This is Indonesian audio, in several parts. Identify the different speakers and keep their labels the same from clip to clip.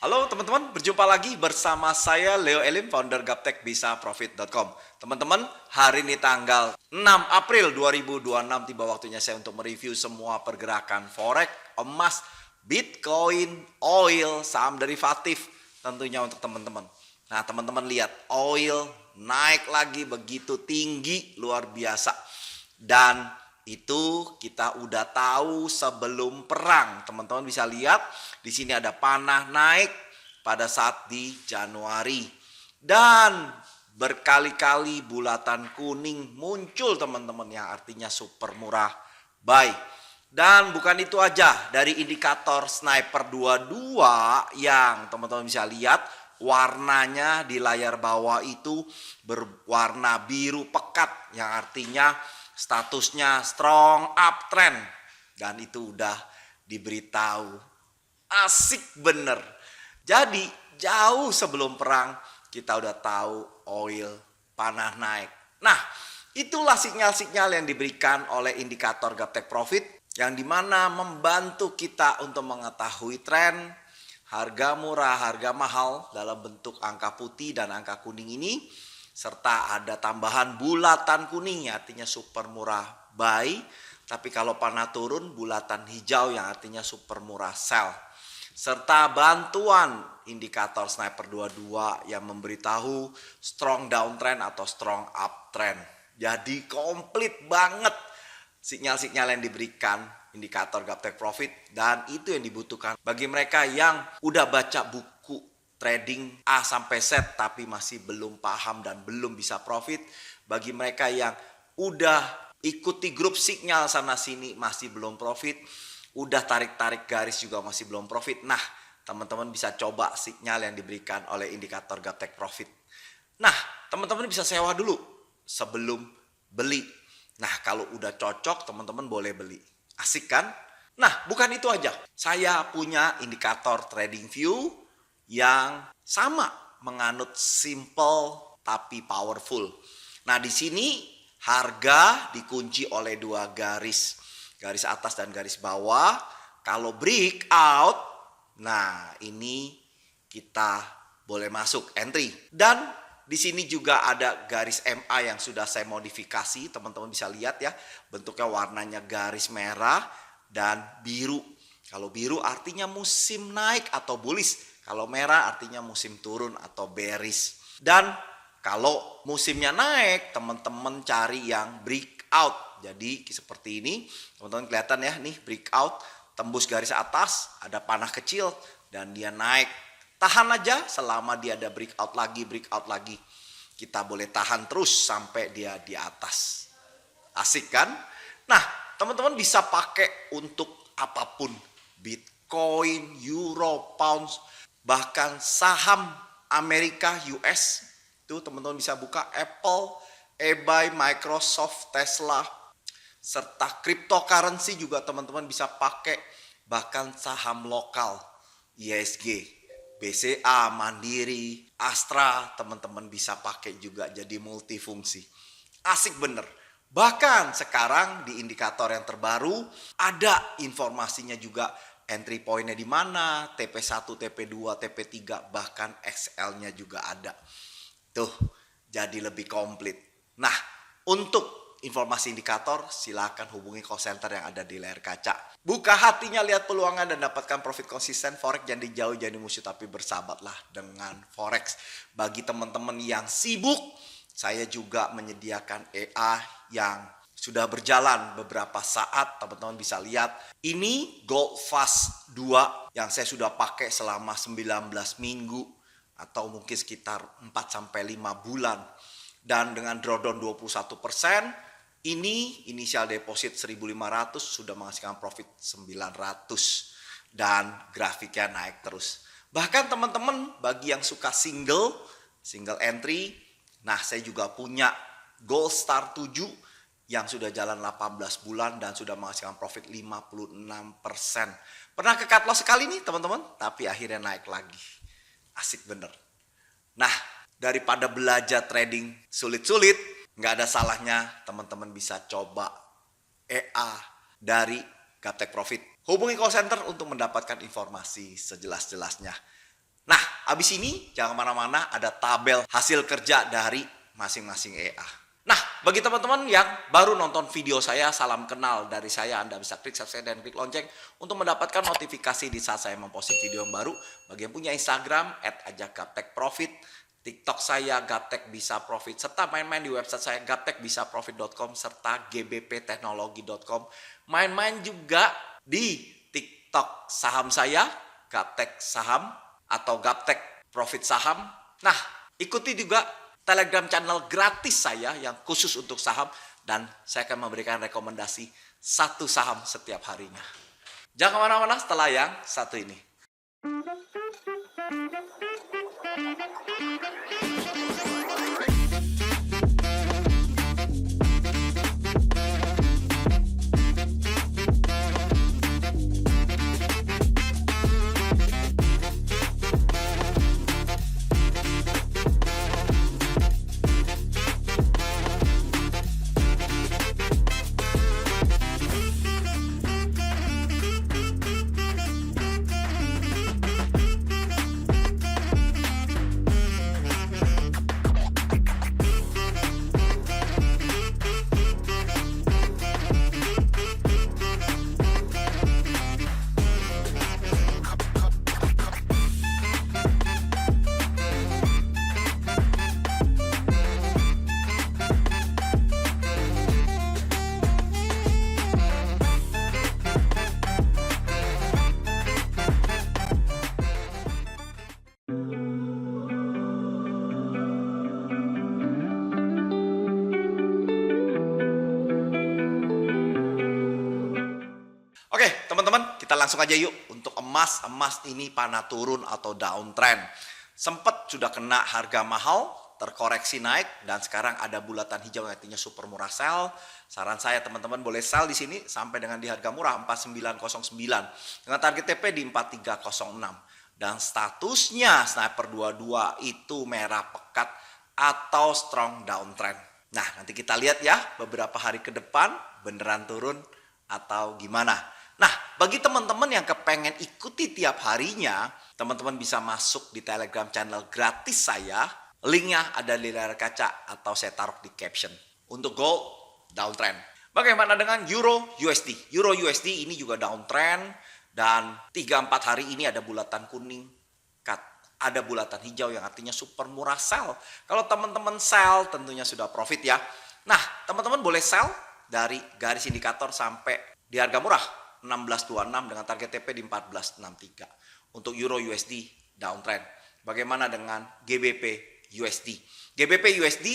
Speaker 1: Halo teman-teman, berjumpa lagi bersama saya Leo Elim, founder gaptekbisaprofit.com. Teman-teman, hari ini tanggal 6 April 2026 tiba waktunya saya untuk mereview semua pergerakan forex, emas, Bitcoin, oil, saham derivatif tentunya untuk teman-teman. Nah, teman-teman lihat oil naik lagi begitu tinggi, luar biasa. Dan itu kita udah tahu sebelum perang. Teman-teman bisa lihat di sini ada panah naik pada saat di Januari. Dan berkali-kali bulatan kuning muncul teman-teman yang artinya super murah buy. Dan bukan itu aja, dari indikator sniper 22 yang teman-teman bisa lihat warnanya di layar bawah itu berwarna biru pekat yang artinya statusnya strong uptrend, dan itu udah diberitahu. Asik bener. Jadi jauh sebelum perang kita udah tahu oil panah naik. Nah, itulah sinyal-sinyal yang diberikan oleh indikator Gaptek Profit yang dimana membantu kita untuk mengetahui tren harga murah, harga mahal dalam bentuk angka putih dan angka kuning ini, serta ada tambahan bulatan kuning artinya super murah buy, tapi kalau panah turun bulatan hijau yang artinya super murah sell, serta bantuan indikator sniper 22 yang memberitahu strong downtrend atau strong uptrend. Jadi komplit banget sinyal-sinyal yang diberikan indikator Gaptek Profit, dan itu yang dibutuhkan bagi mereka yang udah baca buku trading A sampai Z tapi masih belum paham dan belum bisa profit. Bagi mereka yang udah ikuti grup sinyal sana sini masih belum profit, udah tarik-tarik garis juga masih belum profit. Nah, teman-teman bisa coba sinyal yang diberikan oleh indikator Gaptek Profit. Nah, teman-teman bisa sewa dulu sebelum beli. Nah, kalau udah cocok teman-teman boleh beli. Asik kan? Nah, bukan itu aja. Saya punya indikator trading view yang sama, menganut simple tapi powerful. Nah, di sini harga dikunci oleh dua garis. Garis atas dan garis bawah. Kalau breakout, nah ini kita boleh masuk entry. Dan di sini juga ada garis MA yang sudah saya modifikasi, teman-teman bisa lihat ya, bentuknya warnanya garis merah dan biru. Kalau biru artinya musim naik atau bullish, kalau merah artinya musim turun atau bearish. Dan kalau musimnya naik, teman-teman cari yang breakout. Jadi seperti ini, teman-teman kelihatan ya, nih breakout, tembus garis atas, ada panah kecil dan dia naik. Tahan aja selama dia ada breakout lagi. Kita boleh tahan terus sampai dia di atas. Asik kan? Nah, teman-teman bisa pakai untuk apapun. Bitcoin, Euro, Pounds, bahkan saham Amerika, US. Itu teman-teman bisa buka Apple, eBay, Microsoft, Tesla, serta cryptocurrency juga teman-teman bisa pakai. Bahkan saham lokal, ISG, BCA, Mandiri, Astra, teman-teman bisa pakai juga jadi multifungsi. Asik bener. Bahkan sekarang di indikator yang terbaru ada informasinya juga, entry point-nya di mana, TP1, TP2, TP3, bahkan XL-nya juga ada. Tuh, jadi lebih komplit. Nah, untuk informasi indikator, silakan hubungi call center yang ada di layar kaca. Buka hatinya, lihat peluangan dan dapatkan profit konsisten. Forex jangan dijauh, jadi musuh, tapi bersahabatlah dengan Forex. Bagi teman-teman yang sibuk, saya juga menyediakan EA yang sudah berjalan beberapa saat. Teman-teman bisa lihat. Ini Gold Fast 2 yang saya sudah pakai selama 19 minggu atau mungkin sekitar 4-5 bulan. Dan dengan drawdown 21%, ini inisial deposit 1.500 sudah menghasilkan profit 900 dan grafiknya naik terus. Bahkan teman-teman bagi yang suka single entry, nah saya juga punya Gold Star 7 yang sudah jalan 18 bulan dan sudah menghasilkan profit 56%. Pernah ke cut loss sekali nih teman-teman, tapi akhirnya naik lagi. Asik bener. Nah, daripada belajar trading sulit-sulit, nggak ada salahnya teman-teman bisa coba EA dari Gaptek Profit. Hubungi call center untuk mendapatkan informasi sejelas-jelasnya. Nah, abis ini jangan kemana-mana, ada tabel hasil kerja dari masing-masing EA. Nah, bagi teman-teman yang baru nonton video saya, salam kenal dari saya. Anda bisa klik subscribe dan klik lonceng untuk mendapatkan notifikasi di saat saya memposting video yang baru. Bagi yang punya Instagram, @ajakgaptekprofit, TikTok saya Gaptek Bisa Profit, serta main-main di website saya gaptekbisaprofit.com serta gbpteknologi.com. Main-main juga di TikTok saham saya, Gaptek Saham atau Gaptek Profit Saham. Nah, ikuti juga Telegram channel gratis saya yang khusus untuk saham, dan saya akan memberikan rekomendasi satu saham setiap harinya. Jangan kemana-mana setelah yang satu ini. Oke, teman-teman, kita langsung aja yuk untuk emas. Emas ini panah turun atau downtrend. Sempat sudah kena harga mahal, terkoreksi naik, dan sekarang ada bulatan hijau yang artinya super murah sell. Saran saya teman-teman boleh sell di sini sampai dengan di harga murah 4909 dengan target TP di 4306. Dan statusnya sniper 22 itu merah pekat atau strong downtrend. Nah, nanti kita lihat ya beberapa hari ke depan beneran turun atau gimana. Nah, bagi teman-teman yang kepengen ikuti tiap harinya, teman-teman bisa masuk di Telegram channel gratis saya. Linknya ada di layar kaca atau saya taruh di caption. Untuk gold, downtrend. Bagaimana dengan Euro USD? Euro USD ini juga downtrend, dan 3-4 hari ini ada bulatan kuning, ada bulatan hijau yang artinya super murah sell. Kalau teman-teman sell tentunya sudah profit ya. Nah, teman-teman boleh sell dari garis indikator sampai di harga murah 1626 dengan target TP di 1463 untuk Euro USD downtrend. Bagaimana dengan GBP USD? GBP USD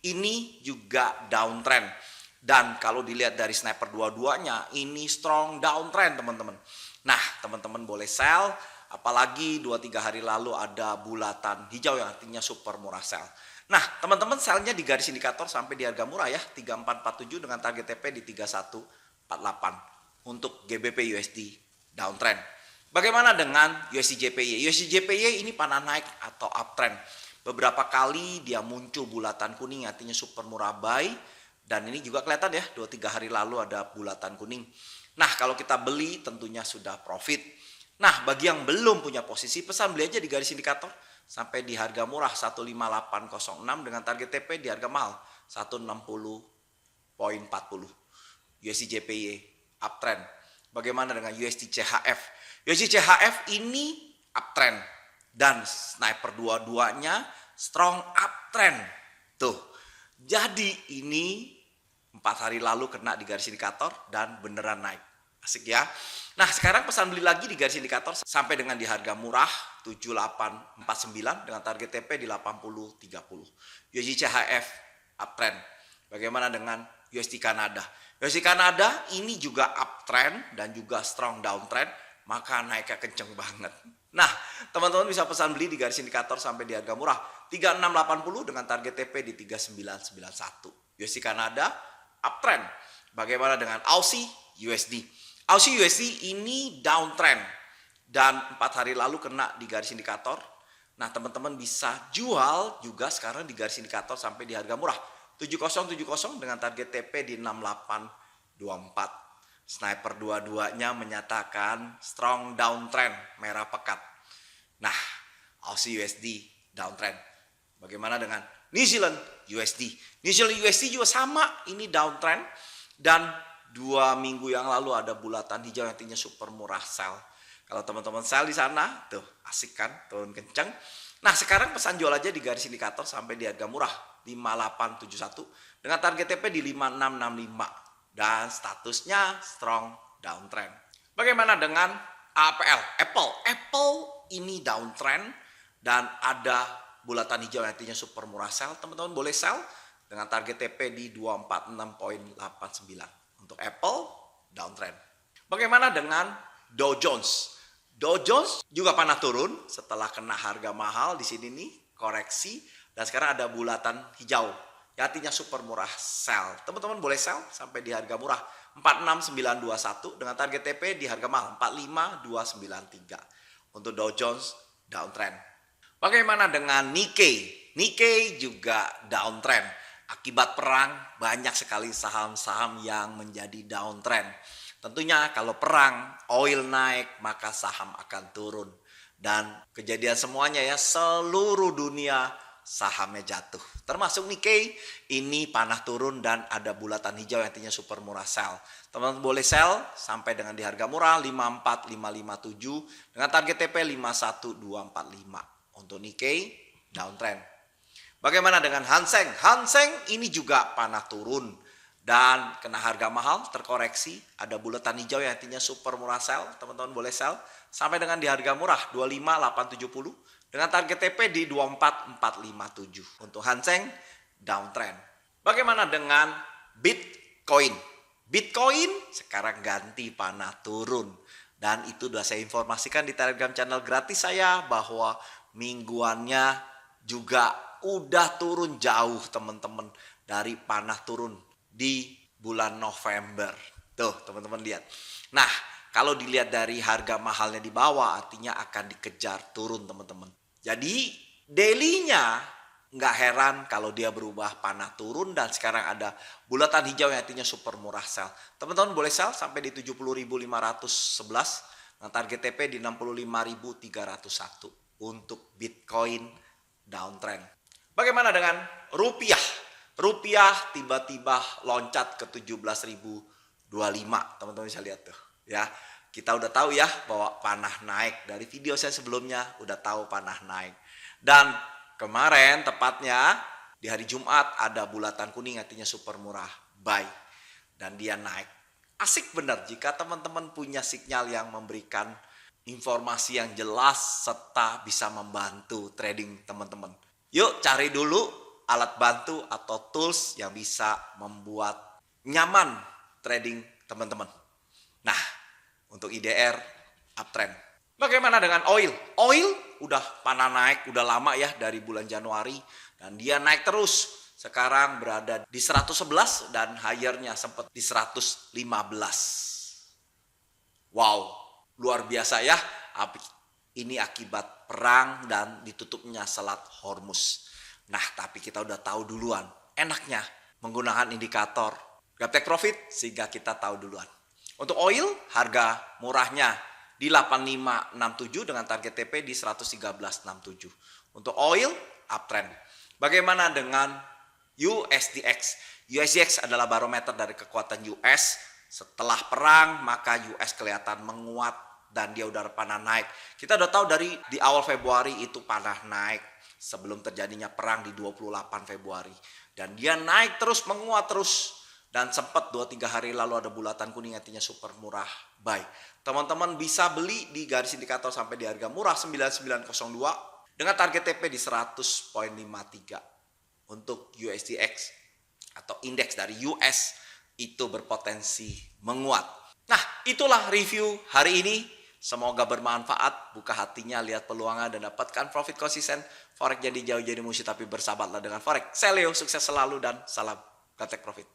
Speaker 1: ini juga downtrend, dan kalau dilihat dari sniper 22-nya ini strong downtrend teman-teman. Nah, teman-teman boleh sell, apalagi 2-3 hari lalu ada bulatan hijau yang artinya super murah sell. Nah, teman-teman sellnya di garis indikator sampai di harga murah ya 3447 dengan target TP di 3148 untuk GBP USD downtrend. Bagaimana dengan USD JPY? USD JPY ini panah naik atau uptrend. Beberapa kali dia muncul bulatan kuning artinya super murah buy, dan ini juga kelihatan ya 2-3 hari lalu ada bulatan kuning. Nah, kalau kita beli tentunya sudah profit. Nah, bagi yang belum punya posisi, pesan beli aja di garis indikator sampai di harga murah 15806 dengan target TP di harga mahal 160.40 USD JPY uptrend. Bagaimana dengan USD CHF? USD CHF ini uptrend, dan sniper 22-nya strong uptrend. Tuh. Jadi ini 4 hari lalu kena di garis indikator dan beneran naik. Asik ya. Nah, sekarang pesan beli lagi di garis indikator sampai dengan di harga murah 7849 dengan target TP di 8030. USD CHF uptrend. Bagaimana dengan USD Kanada? USD Kanada ini juga uptrend dan juga strong downtrend, maka naiknya kenceng banget. Nah, teman-teman bisa pesan beli di garis indikator sampai di harga murah 3680 dengan target TP di 3991. USD Kanada uptrend. Bagaimana dengan Aussie USD? Aussie USD ini downtrend, dan 4 hari lalu kena di garis indikator. Nah, teman-teman bisa jual juga sekarang di garis indikator sampai di harga murah 7070 dengan target TP di 6824. Sniper 22-nya menyatakan strong downtrend, merah pekat. Nah, Aussie USD downtrend. Bagaimana dengan New Zealand USD? New Zealand USD juga sama, ini downtrend. Dan 2 minggu yang lalu ada bulatan hijau yang artinya super murah sell. Kalau teman-teman sell di sana, tuh asik kan, turun kenceng. Nah sekarang pesan jual aja di garis indikator sampai di harga murah 5871 dengan target TP di 5665 dan statusnya strong downtrend. Bagaimana dengan Apple ini downtrend dan ada bulatan hijau yang artinya super murah sell. Teman-teman boleh sell dengan target TP di 246.89 untuk Apple downtrend. Bagaimana dengan Dow Jones? Dow Jones juga pernah turun setelah kena harga mahal di sini nih, koreksi, dan sekarang ada bulatan hijau yang artinya super murah sell. Teman-teman boleh sell sampai di harga murah 46921 dengan target TP di harga mahal 45293 untuk Dow Jones downtrend. Bagaimana dengan Nikkei? Nikkei juga downtrend. Akibat perang banyak sekali saham-saham yang menjadi downtrend. Tentunya kalau perang, oil naik, maka saham akan turun. Dan kejadian semuanya ya, seluruh dunia sahamnya jatuh. Termasuk Nikkei, ini panah turun dan ada bulatan hijau yang artinya super murah sell. Teman-teman boleh sell sampai dengan di harga murah 54557 dengan target TP 51245. Untuk Nikkei, downtrend. Bagaimana dengan Hang Seng? Hang Seng ini juga panah turun. Dan kena harga mahal, terkoreksi, ada bulatan hijau yang artinya super murah sell. Teman-teman boleh sell sampai dengan di harga murah 25870 dengan target TP di 24457. Untuk Hang Seng downtrend. Bagaimana dengan Bitcoin? Bitcoin sekarang ganti panah turun. Dan itu sudah saya informasikan di Telegram channel gratis saya bahwa mingguannya juga udah turun jauh teman-teman dari panah turun di bulan November. Tuh teman-teman lihat. Nah kalau dilihat dari harga mahalnya di bawah artinya akan dikejar turun teman-teman. Jadi daily-nya nggak heran kalau dia berubah panah turun dan sekarang ada bulatan hijau yang artinya super murah sell. Teman-teman boleh sell sampai di 70.511 nah target TP di 65.301 untuk Bitcoin downtrend. Bagaimana dengan rupiah? Rupiah tiba-tiba loncat ke 17.025. Teman-teman bisa lihat tuh ya. Kita udah tahu ya bahwa panah naik. Dari video saya sebelumnya udah tahu panah naik. Dan kemarin tepatnya di hari Jumat ada bulatan kuning artinya super murah buy. Dan dia naik. Asik benar jika teman-teman punya sinyal yang memberikan informasi yang jelas serta bisa membantu trading teman-teman. Yuk cari dulu alat bantu atau tools yang bisa membuat nyaman trading teman-teman. Nah, untuk IDR uptrend. Bagaimana dengan oil? Oil udah panah naik, udah lama ya dari bulan Januari. Dan dia naik terus. Sekarang berada di 111 dan higher-nya sempat di 115. Wow, luar biasa ya. Ini akibat perang dan ditutupnya Selat Hormuz. Nah, tapi kita udah tahu duluan. Enaknya menggunakan indikator Gaptek Profit sehingga kita tahu duluan. Untuk oil, harga murahnya di 8567 dengan target TP di 11367. Untuk oil, uptrend. Bagaimana dengan USDX? USDX adalah barometer dari kekuatan US. Setelah perang, maka US kelihatan menguat dan dia udah panah naik. Kita udah tahu dari di awal Februari itu panah naik. Sebelum terjadinya perang di 28 Februari. Dan dia naik terus, menguat terus. Dan sempat 2-3 hari lalu ada bulatan kuning artinya super murah buy. Teman-teman bisa beli di garis indikator sampai di harga murah 9902 dengan target TP di 100.53. Untuk USDX atau indeks dari US itu berpotensi menguat. Nah, itulah review hari ini. Semoga bermanfaat, buka hatinya, lihat peluangnya dan dapatkan profit konsisten. Forex jadi jauh jadi musuh tapi bersahabatlah dengan Forex. Saya Leo, sukses selalu dan salam Gaptek Profit.